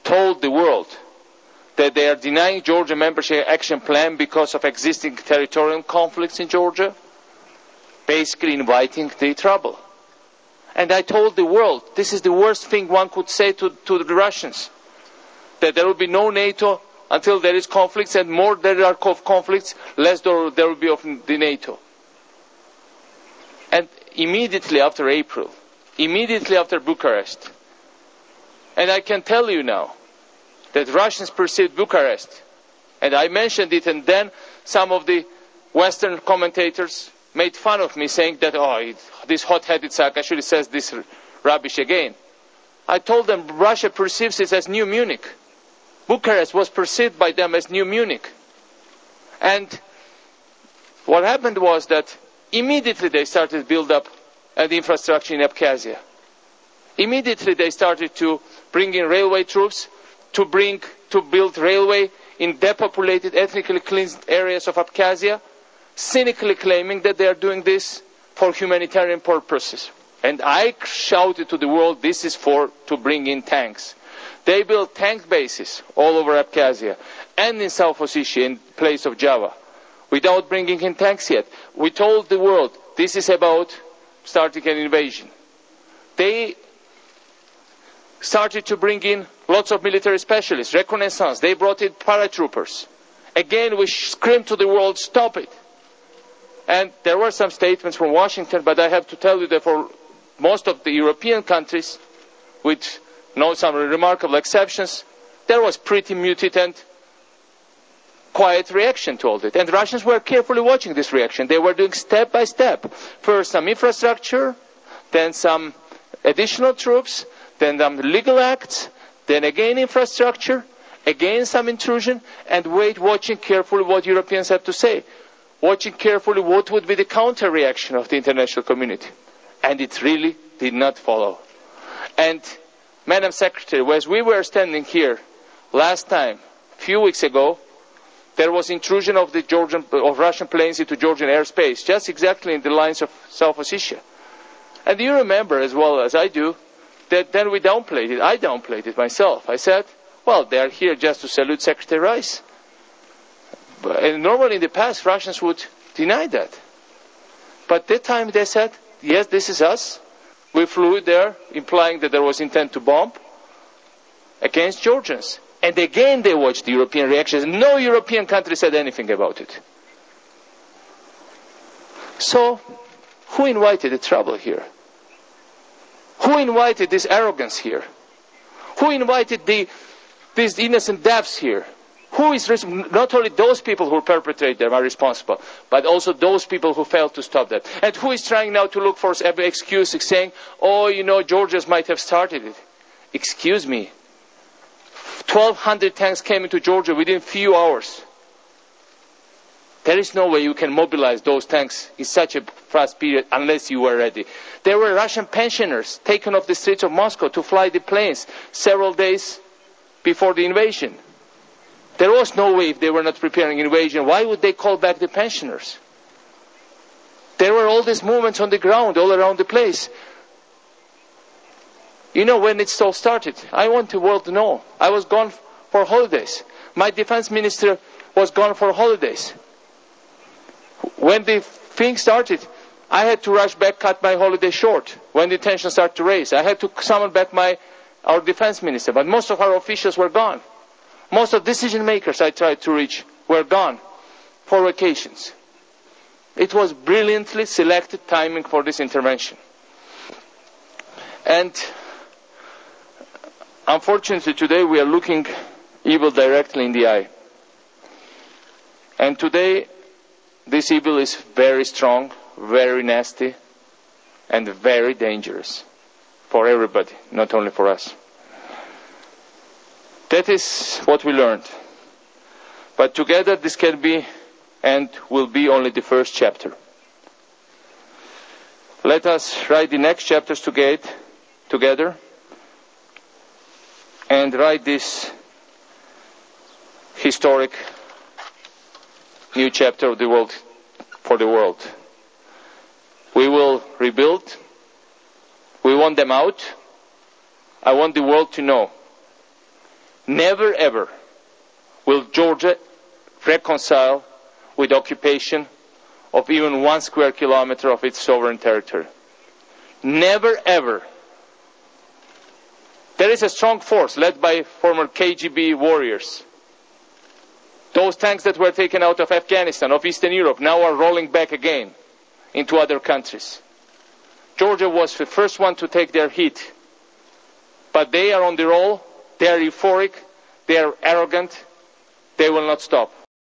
told the world that they are denying Georgia membership action plan because of existing territorial conflicts in Georgia, basically inviting the trouble. And I told the world, this is the worst thing one could say to the Russians, that there will be no NATO until there is conflicts, and more there are conflicts, less there will be of the NATO. And immediately after April, immediately after Bucharest, and I can tell you now that Russians perceived Bucharest, and I mentioned it, and then some of the Western commentators made fun of me, saying that, this hot-headed Saakashvili says this rubbish again. I told them Russia perceives it as New Munich. Bucharest was perceived by them as New Munich. And what happened was that immediately they started to build up the infrastructure in Abkhazia. Immediately they started to bring in railway troops, to build railway in depopulated, ethnically cleansed areas of Abkhazia, cynically claiming that they are doing this for humanitarian purposes. And I shouted to the world, this is to bring in tanks. They built tank bases all over Abkhazia and in South Ossetia in place of Java, without bringing in tanks yet. We told the world, this is about starting an invasion. They started to bring in lots of military specialists, reconnaissance. They brought in paratroopers. Again, we screamed to the world, stop it. And there were some statements from Washington, but I have to tell you that for most of the European countries, with some remarkable exceptions, there was pretty muted and quiet reaction to all that. And Russians were carefully watching this reaction. They were doing step by step. First some infrastructure, then some additional troops, then some legal acts, then again infrastructure, again some intrusion, and watching carefully what Europeans have to say. Watching carefully what would be the counter-reaction of the international community. And it really did not follow. And, Madam Secretary, as we were standing here last time, a few weeks ago, there was intrusion of Russian planes into Georgian airspace, just exactly in the lines of South Ossetia. And you remember as well as I do, that then we downplayed it. I downplayed it myself. I said, well, they are here just to salute Secretary Rice. And normally in the past, Russians would deny that. But that time they said, yes, this is us. We flew there, implying that there was intent to bomb against Georgians. And again they watched the European reactions. No European country said anything about it. So, who invited the trouble here? Who invited this arrogance here? Who invited these innocent deaths here? Who is not only those people who perpetrate them are responsible, but also those people who failed to stop that. And who is trying now to look for every excuse, saying, Georgians might have started it. Excuse me. 1,200 tanks came into Georgia within few hours. There is no way you can mobilize those tanks in such a fast period unless you were ready. There were Russian pensioners taken off the streets of Moscow to fly the planes several days before the invasion. There was no way, if they were not preparing invasion, why would they call back the pensioners? There were all these movements on the ground, all around the place. When it all started, I want the world to know. I was gone for holidays. My defense minister was gone for holidays. When the thing started, I had to rush back, cut my holiday short. When the tension started to raise, I had to summon back our defense minister. But most of our officials were gone. Most of the decision makers I tried to reach were gone for vacations. It was brilliantly selected timing for this intervention. And unfortunately today we are looking evil directly in the eye. And today this evil is very strong, very nasty, and very dangerous for everybody, not only for us. That is what we learned. But together this can be and will be only the first chapter. Let us write the next chapters together and write this historic new chapter of the world for the world. We will rebuild. We want them out. I want the world to know Never ever will Georgia reconcile with occupation of even 1 square kilometer of its sovereign territory. Never ever. There is a strong force led by former KGB warriors. Those tanks that were taken out of Afghanistan, of Eastern Europe, now are rolling back again into other countries. Georgia was the first one to take their hit. But they are on the roll, they are euphoric, they are arrogant, they will not stop.